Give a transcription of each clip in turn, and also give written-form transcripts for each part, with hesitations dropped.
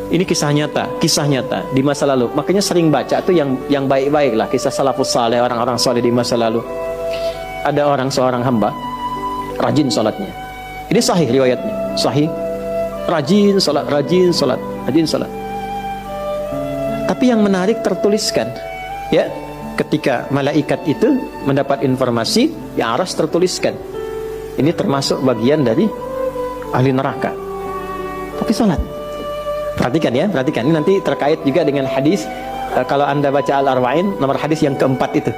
Ini kisah nyata di masa lalu. Makanya sering baca tuh yang baik-baik lah, kisah salafus saleh, orang-orang soleh di masa lalu. Ada seorang hamba rajin sholatnya. Ini sahih riwayatnya, sahih. Rajin sholat. Tapi yang menarik tertuliskan, ya, ketika malaikat itu mendapat informasi, ya aras tertuliskan. Ini termasuk bagian dari ahli neraka. Tapi sholat. Perhatikan ya, perhatikan. Ini nanti terkait juga dengan hadis. Kalau Anda baca Al-Arba'in, nomor hadis yang keempat itu,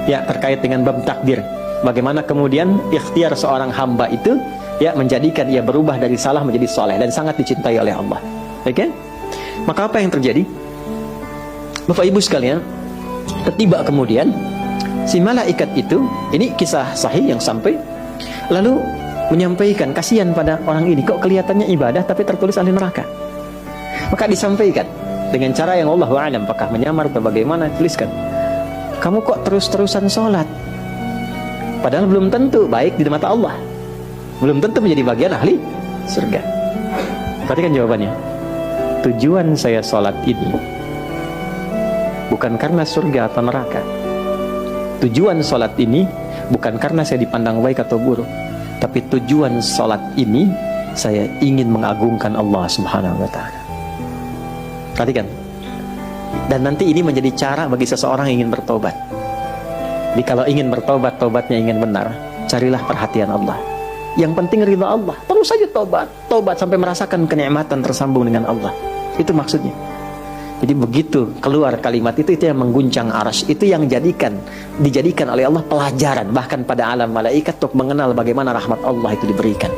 ya, terkait dengan bab takdir. Bagaimana kemudian ikhtiar seorang hamba itu, ya, menjadikan ia berubah dari salah menjadi soleh dan sangat dicintai oleh Allah. Oke? Maka apa yang terjadi? Bapak Ibu sekalian, ketiba kemudian si malaikat itu, ini kisah sahih yang sampai, lalu menyampaikan kasihan pada orang ini, kok kelihatannya ibadah tapi tertulis ahli neraka. Maka disampaikan dengan cara yang Allahu a'lam, apakah menyamar atau bagaimana, tuliskan, kamu kok terus-terusan sholat, padahal belum tentu baik di mata Allah, belum tentu menjadi bagian ahli surga. Perhatikan jawabannya. Tujuan saya sholat ini bukan karena surga atau neraka. Tujuan sholat ini bukan karena saya dipandang baik atau buruk, tapi tujuan sholat ini saya ingin mengagungkan Allah Subhanahu wa ta'ala. Perhatikan. Dan nanti ini menjadi cara bagi seseorang yang ingin bertobat. Jadi kalau ingin bertobat, tobatnya ingin benar, carilah perhatian Allah. Yang penting ridha Allah. Terus saja tobat sampai merasakan kenikmatan tersambung dengan Allah. Itu maksudnya. Jadi begitu keluar kalimat itu yang mengguncang arsy, itu yang dijadikan oleh Allah pelajaran bahkan pada alam malaikat untuk mengenal bagaimana rahmat Allah itu diberikan.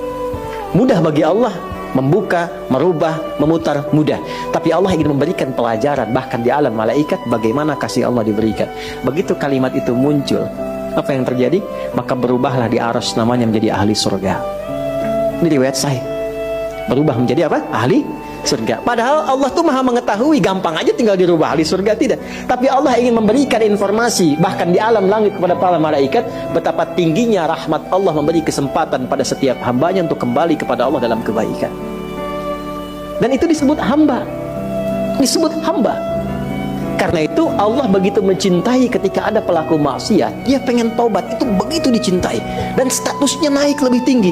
Mudah bagi Allah membuka, merubah, memutar, mudah. Tapi Allah ingin memberikan pelajaran bahkan di alam malaikat bagaimana kasih Allah diberikan. Begitu kalimat itu muncul, apa yang terjadi? Maka berubahlah di arsy namanya menjadi ahli surga. Ini riwayat sahih. Berubah menjadi apa? Ahli surga. Padahal Allah tuh maha mengetahui, gampang aja tinggal dirubah ahli surga, tidak. Tapi Allah ingin memberikan informasi bahkan di alam langit kepada para malaikat betapa tingginya rahmat Allah, memberi kesempatan pada setiap hambanya untuk kembali kepada Allah dalam kebaikan. Dan itu disebut hamba. Disebut hamba. Karena itu Allah begitu mencintai ketika ada pelaku maksiat, dia pengen tobat, itu begitu dicintai dan statusnya naik lebih tinggi.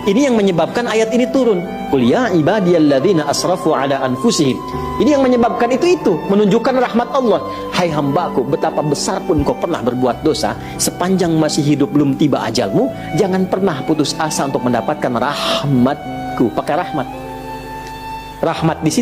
Ini yang menyebabkan ayat ini turun. Qul ya ibadiyalladzina asrafu ala anfusihim. Ini yang menyebabkan itu menunjukkan rahmat Allah. Hai hambaku, betapa besar pun kau pernah berbuat dosa, sepanjang masih hidup belum tiba ajalmu, jangan pernah putus asa untuk mendapatkan rahmatku. Pakai rahmat. Rahmat di sini